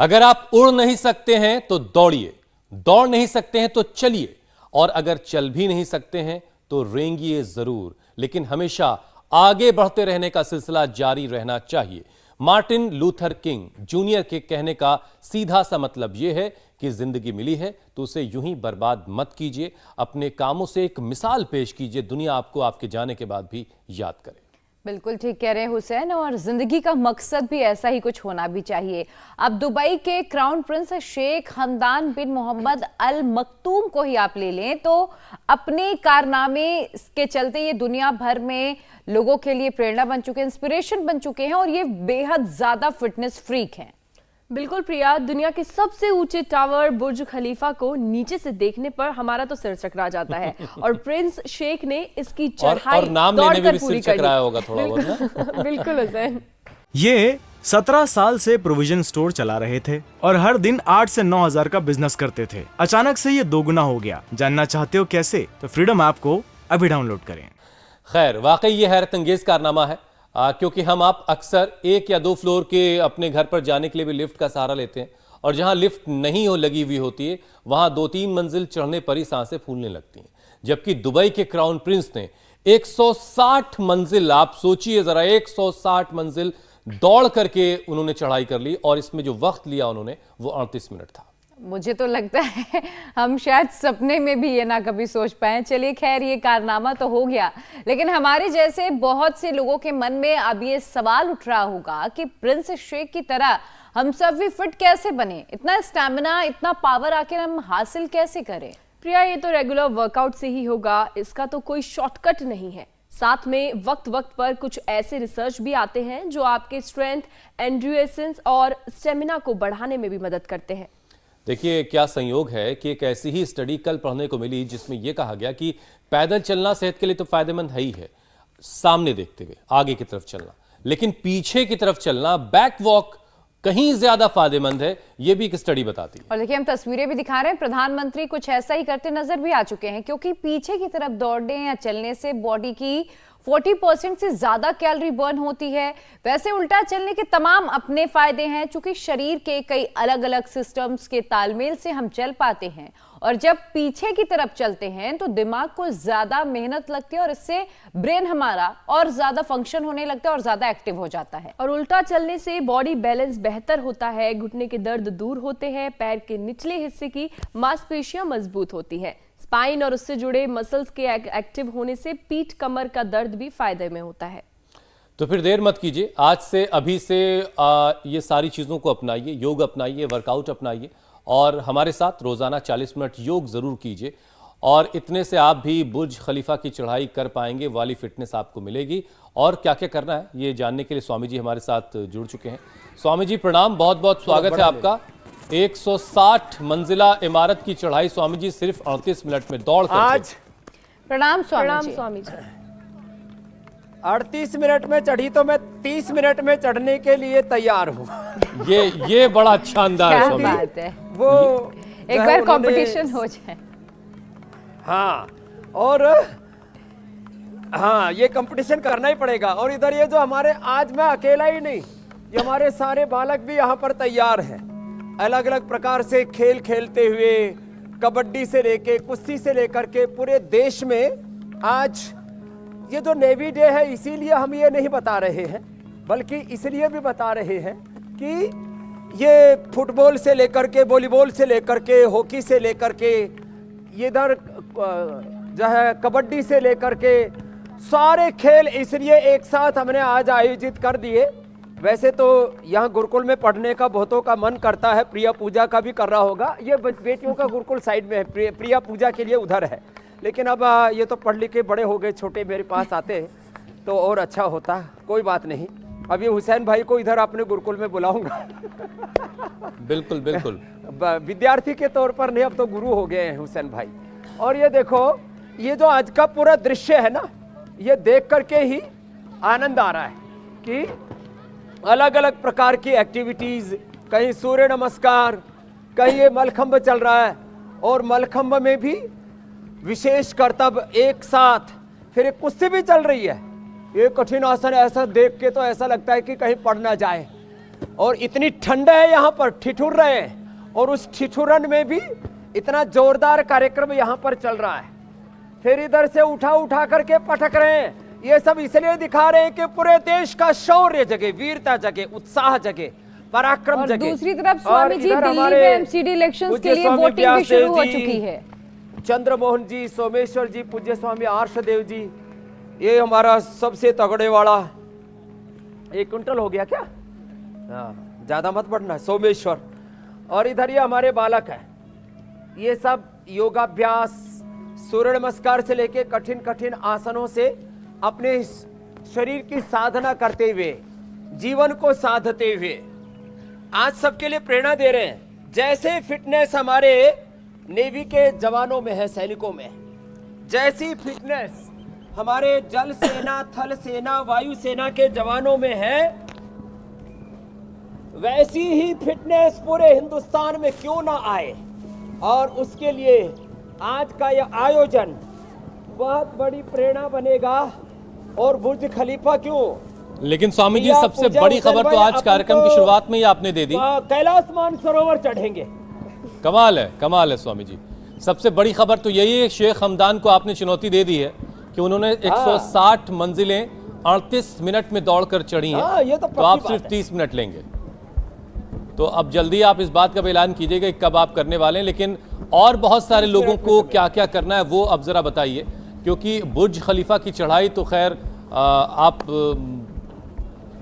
अगर आप उड़ नहीं सकते हैं तो दौड़िए, दौड़ नहीं सकते हैं तो चलिए, और अगर चल भी नहीं सकते हैं तो रेंगिए जरूर, लेकिन हमेशा आगे बढ़ते रहने का सिलसिला जारी रहना चाहिए। मार्टिन लूथर किंग जूनियर के कहने का सीधा सा मतलब यह है कि जिंदगी मिली है तो उसे यूं ही बर्बाद मत कीजिए, अपने कामों से एक मिसाल पेश कीजिए, दुनिया आपको आपके जाने के बाद भी याद करे। बिल्कुल ठीक कह रहे हैं हुसैन, और जिंदगी का मकसद भी ऐसा ही कुछ होना भी चाहिए। अब दुबई के क्राउन प्रिंस शेख हमदान बिन मोहम्मद अल मक्तूम को ही आप ले लें तो अपने कारनामे के चलते ये दुनिया भर में लोगों के लिए प्रेरणा बन चुके हैं, इंस्पिरेशन बन चुके हैं, और ये बेहद ज्यादा फिटनेस फ्रीक हैं। बिल्कुल प्रिया, दुनिया के सबसे ऊंचे टावर बुर्ज खलीफा को नीचे से देखने पर हमारा तो सिर चकरा जाता है और प्रिंस शेख ने इसकी चढ़ाई और नाम लेने में भी सिर चकराया होगा थोड़ा बहुत ना? बिल्कुल हुसैन। ये 17 साल से प्रोविजन स्टोर चला रहे थे और हर दिन 8 से 9 हजार का बिजनेस करते थे। अचानक से ये दोगुना हो गया। जानना चाहते हो कैसे? तो फ्रीडम ऐप को अभी डाउनलोड करें। खैर, वाकई ये हैरत अंगेज कारनामा है, क्योंकि हम आप अक्सर 1 या 2 फ्लोर के अपने घर पर जाने के लिए भी लिफ्ट का सहारा लेते हैं, और जहां लिफ्ट नहीं हो लगी हुई होती है वहां 2-3 मंजिल चढ़ने पर ही सांसें फूलने लगती हैं। जबकि दुबई के क्राउन प्रिंस ने 160 मंजिल, आप सोचिए जरा, 160 मंजिल दौड़ करके उन्होंने चढ़ाई कर ली, और इसमें जो वक्त लिया उन्होंने वो 38 मिनट था। मुझे तो लगता है हम शायद सपने में भी ये ना कभी सोच पाए। चलिए खैर, ये कारनामा तो हो गया, लेकिन हमारे जैसे बहुत से लोगों के मन में अब ये सवाल उठ रहा होगा कि प्रिंस शेख की तरह हम सब भी फिट कैसे बने, इतना स्टैमिना, इतना पावर आखिर हम हासिल कैसे करें? प्रिया, ये तो रेगुलर वर्कआउट से ही होगा, इसका तो कोई शॉर्टकट नहीं है। साथ में वक्त वक्त पर कुछ ऐसे रिसर्च भी आते हैं जो आपके स्ट्रेंथ, एंड्यूरेंस और स्टेमिना को बढ़ाने में भी मदद करते हैं। देखिए क्या संयोग है कि एक ऐसी ही स्टडी कल पढ़ने को मिली जिसमें यह कहा गया कि पैदल चलना सेहत के लिए तो फायदेमंद है ही है, सामने देखते हुए आगे की तरफ चलना, लेकिन पीछे की तरफ चलना, बैक वॉक, कहीं ज्यादा फायदेमंद है, यह भी एक स्टडी बताती है। और देखिए हम तस्वीरें भी दिखा रहे हैं, प्रधानमंत्री कुछ ऐसा ही करते नजर भी आ चुके हैं, क्योंकि पीछे की तरफ दौड़ने या चलने से बॉडी की 40% से ज्यादा कैलोरी बर्न होती है। वैसे उल्टा चलने के तमाम अपने फायदे हैं, चूंकि शरीर के कई अलग अलग सिस्टम्स के तालमेल से हम चल पाते हैं, और जब पीछे की तरफ चलते हैं तो दिमाग को ज्यादा मेहनत लगती है और इससे ब्रेन हमारा और ज्यादा फंक्शन होने लगता है और ज्यादा एक्टिव हो जाता है। और उल्टा चलने से बॉडी बैलेंस बेहतर होता है, घुटने के दर्द दूर होते हैं, पैर के निचले हिस्से की मांसपेशियां मजबूत होती हैं, स्पाइन और उससे जुड़े मसल्स के एक्टिव होने से पीठ कमर का दर्द भी फायदे में होता है। तो फिर देर मत कीजिए, आज से अभी से ये सारी चीज़ों को अपनाइए, योग अपनाइए, वर्कआउट अपनाइए, और हमारे साथ रोज़ाना 40 मिनट योग ज़रूर कीजिए, और इतने से आप भी बुर्ज खलीफा की चढ़ाई कर पाएंगे, वाली फिटनेस आपको मिलेगी। और क्या क्या करना है ये जानने के लिए स्वामी जी हमारे साथ जुड़ चुके हैं। स्वामी जी प्रणाम, बहुत बहुत स्वागत है आपका। 160 मंजिला इमारत की चढ़ाई स्वामी जी सिर्फ 38 मिनट में दौड़ कर आज। प्रणाम स्वामी जी। 38 मिनट में चढ़ी तो मैं 30 मिनट में चढ़ने के लिए तैयार हूँ। ये बड़ा अच्छा अंदाज है स्वामी। बात है, वो एक बार कंपटीशन हो जाए। हाँ, और हाँ, ये कंपटीशन करना ही पड़ेगा। और इधर ये जो हमारे, आज मैं अकेला ही नहीं, ये हमारे सारे बालक भी यहाँ पर तैयार हैं, अलग अलग प्रकार से खेल खेलते हुए, कबड्डी से लेके कुश्ती से लेकर के पूरे देश में। आज ये जो नेवी डे है, इसीलिए हम ये नहीं बता रहे हैं, बल्कि इसलिए भी बता रहे हैं कि ये फुटबॉल से लेकर के, वॉलीबॉल से लेकर के, हॉकी से लेकर के, इधर जो है कबड्डी से लेकर के, सारे खेल इसलिए एक साथ हमने आज आयोजित कर दिए। वैसे तो यहाँ गुरुकुल में पढ़ने का बहुतों का मन करता है, प्रिया पूजा का भी कर रहा होगा, ये बेटियों का गुरुकुल साइड में है, प्रिया पूजा के लिए उधर है, लेकिन अब ये तो पढ़ लिख के बड़े हो गए, छोटे मेरे पास आते हैं तो और अच्छा होता। कोई बात नहीं, अभी हुसैन भाई को इधर अपने गुरुकुल में बुलाऊंगा। बिल्कुल बिल्कुल, विद्यार्थी के तौर पर नहीं, अब तो गुरु हो गए हैं हुसैन भाई। और ये देखो, ये जो आज का पूरा दृश्य है ना, ये देख करके ही आनंद आ रहा है कि अलग अलग प्रकार की एक्टिविटीज, कहीं सूर्य नमस्कार, कहीं ये मलखंब चल रहा है, और मलखंब में भी विशेष करतब एक साथ, फिर एक कुश्ती भी चल रही है। ये कठिन आसन ऐसा देख के तो ऐसा लगता है कि कहीं पड़ ना जाए। और इतनी ठंड है यहाँ पर, ठिठुर रहे हैं, और उस ठिठुरन में भी इतना जोरदार कार्यक्रम यहाँ पर चल रहा है। फिर इधर से उठा उठा करके पटक रहे हैं। ये सब इसलिए दिखा रहे हैं कि पूरे देश का शौर्य जगे, वीरता जगे, उत्साह जगे, पराक्रम और जगे। दूसरी तरफ और स्वामी जी इधर दिल्ली हमारे में एमसीडी इलेक्शंस पूज्य के लिए स्वामी वोटिंग भी शुरू हो व्यासदेव जी, चुकी है। चंद्रमोहन जी, सोमेश्वर जी, पूज्य स्वामी आर्षदेव जी, ये हमारा सबसे तगड़े वाला 1 क्विंटल हो गया क्या? हाँ, ज्यादा मत बढ़ना, सोमेश्वर। और इधर ये हमारे बालक है, ये सब योगाभ्यास, सूर्य नमस्कार से लेके कठिन कठिन आसनों से अपने शरीर की साधना करते हुए, जीवन को साधते हुए आज सबके लिए प्रेरणा दे रहे हैं। जैसे फिटनेस हमारे नेवी के जवानों में है, सैनिकों में, जैसी फिटनेस हमारे जल सेना, थल सेना, वायु सेना के जवानों में है, वैसी ही फिटनेस पूरे हिंदुस्तान में क्यों ना आए। और उसके लिए आज का यह आयोजन बहुत बड़ी प्रेरणा बनेगा। और बुर्ज खलीफा क्यों, लेकिन स्वामी जी या सबसे पूजा बड़ी हुसैन खबर तो भाई, आज अपन कार्यक्रम की तो शुरुआत में ही आपने दे दी। कैलाश मानसरोवर चढ़ेंगे। कमाल है स्वामी जी। सबसे बड़ी खबर तो यही है, शेख हमदान को आपने चुनौती दे दी है कि उन्होंने 160 मंजिलें 38 मिनट में दौड़कर चढ़ी हैं। हाँ, ये तो तो आप पक्की सिर्फ बात है। 30 मिनट लेंगे। तो अब जल्दी आप इस बात का भी ऐलान कीजिएगा कि कब आप करने वाले हैं। लेकिन और बहुत सारे लोगों को क्या क्या करना है वो अब जरा बताइए, क्योंकि बुर्ज खलीफा की चढ़ाई तो खैर आप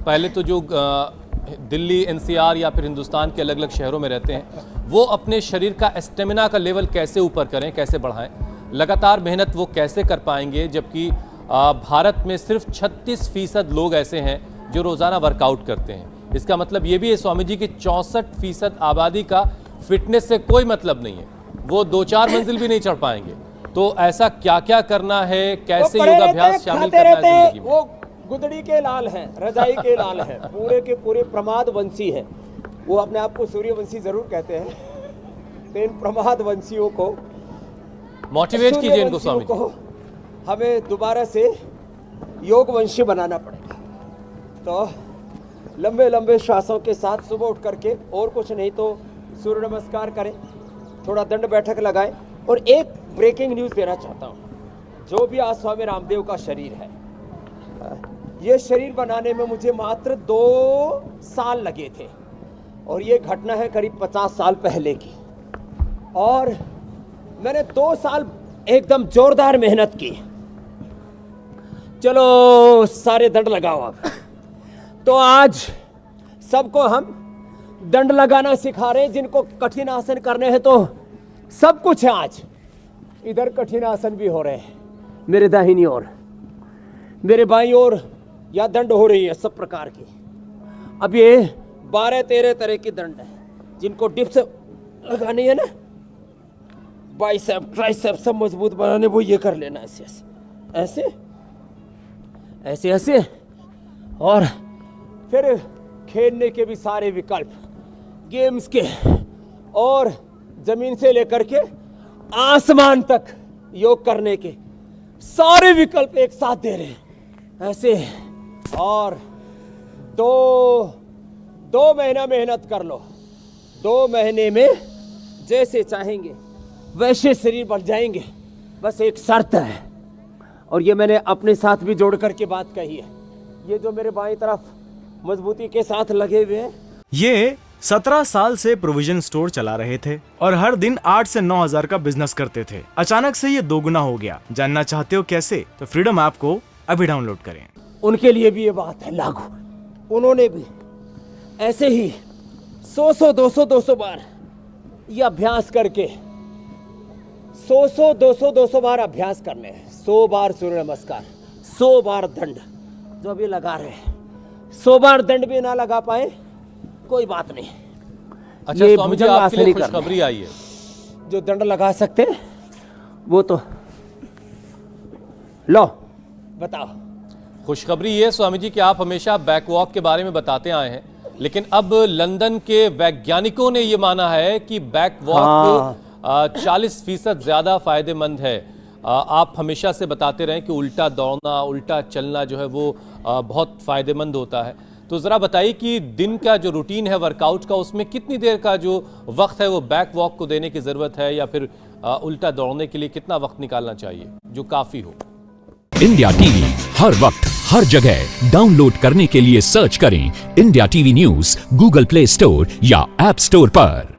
पहले तो जो दिल्ली, एनसीआर या फिर हिंदुस्तान के अलग अलग शहरों में रहते हैं, वो अपने शरीर का स्टेमिना का लेवल कैसे ऊपर करें, कैसे बढ़ाएं, लगातार मेहनत वो कैसे कर पाएंगे, जबकि भारत में सिर्फ 36% लोग ऐसे हैं जो रोज़ाना वर्कआउट करते हैं। इसका मतलब ये भी है स्वामी जी कि 64% आबादी का फिटनेस से कोई मतलब नहीं है, वो 2-4 मंजिल भी नहीं चढ़ पाएंगे। तो ऐसा क्या क्या करना है, कैसे योगाभ्यास शामिल करना है जिंदगी में? वो गुदड़ी के लाल हैं, रजाई के लाल हैं, पूरे के पूरे प्रमाद वंशी हैं। वो अपने आप को सूर्यवंशी जरूर कहते हैं, तो इन प्रमाद वंशियों को मोटिवेट कीजिए इनको स्वामी जी। को हमें दोबारा से योग वंशी बनाना पड़ेगा। तो लंबे लंबे श्वासों के साथ सुबह उठ करके, और कुछ नहीं तो सूर्य नमस्कार करें, थोड़ा दंड बैठक लगाएं। और एक ब्रेकिंग न्यूज़ देना चाहता हूँ, जो भी आज स्वामी रामदेव का शरीर है, ये शरीर बनाने में मुझे मात्र 2 साल लगे थे, और ये घटना है करीब 50 साल पहले की। और मैंने 2 साल एकदम जोरदार मेहनत की। चलो सारे दंड लगाओ अब। तो आज सबको हम दंड लगाना सिखा रहे हैं, जिनको कठिन आसन करने हैं तो सब कुछ है। आज इधर कठिन आसन भी हो रहे हैं, मेरे दाहिनी ओर, मेरे बाईं ओर या दंड हो रही है सब प्रकार की। अब ये 12-13 तरह की दंड है, जिनको डिप्स लगानी है ना, बाइसेप, ट्राइसेप सब मजबूत बनाने, वो ये कर लेना, ऐसे ऐसे ऐसे ऐसे ऐसे। और फिर खेलने के भी सारे विकल्प, गेम्स के, और जमीन से लेकर के आसमान तक योग करने के सारे विकल्प एक साथ दे रहे हैं ऐसे। और दो महीना मेहनत कर लो, 2 महीने में जैसे चाहेंगे वैसे शरीर बन जाएंगे। बस एक शर्त है, और ये मैंने अपने साथ भी जोड़ करके बात कही है। ये जो मेरे बाईं तरफ मजबूती के साथ लगे हुए हैं, ये 17 साल से प्रोविजन स्टोर चला रहे थे और हर दिन 8 से 9 हजार का बिजनेस करते थे। अचानक से ये दोगुना हो गया। जानना चाहते हो कैसे? तो फ्रीडम ऐप को अभी डाउनलोड करें। उनके लिए भी ये बात है लागू। उन्होंने भी ऐसे ही 100-200 बार ये अभ्यास करके 100-200 बार अभ्यास करने हैं। 100 बार सूर्य नमस्कार, 100 बार दंड जो अभी लगा रहे हैं। 100 बार दंड भी ना लगा पाए कोई बात नहीं। अच्छा ये स्वामी जी, भुजंग आपके लिए आसन ही करना खुशखबरी आई है। जो दंड लगा सकते हैं वो तो लो बताओ। खुशखबरी ये स्वामी जी कि आप हमेशा बैकवॉक के बारे में बताते आए हैं, लेकिन अब लंदन के वैज्ञानिकों ने ये माना है कि बैकवॉक 40% ज्यादा फायदेमंद है। आप हमेशा से बताते रहे कि उल्टा दौड़ना, उल्टा चलना जो है वो बहुत फायदेमंद होता है। तो जरा बताइए कि दिन का जो रूटीन है वर्कआउट का, उसमें कितनी देर का जो वक्त है वो बैक वॉक को देने की जरूरत है, या फिर उल्टा दौड़ने के लिए कितना वक्त निकालना चाहिए जो काफी हो? इंडिया टीवी हर वक्त हर जगह डाउनलोड करने के लिए सर्च करें India TV news Google play store या ऐप स्टोर पर।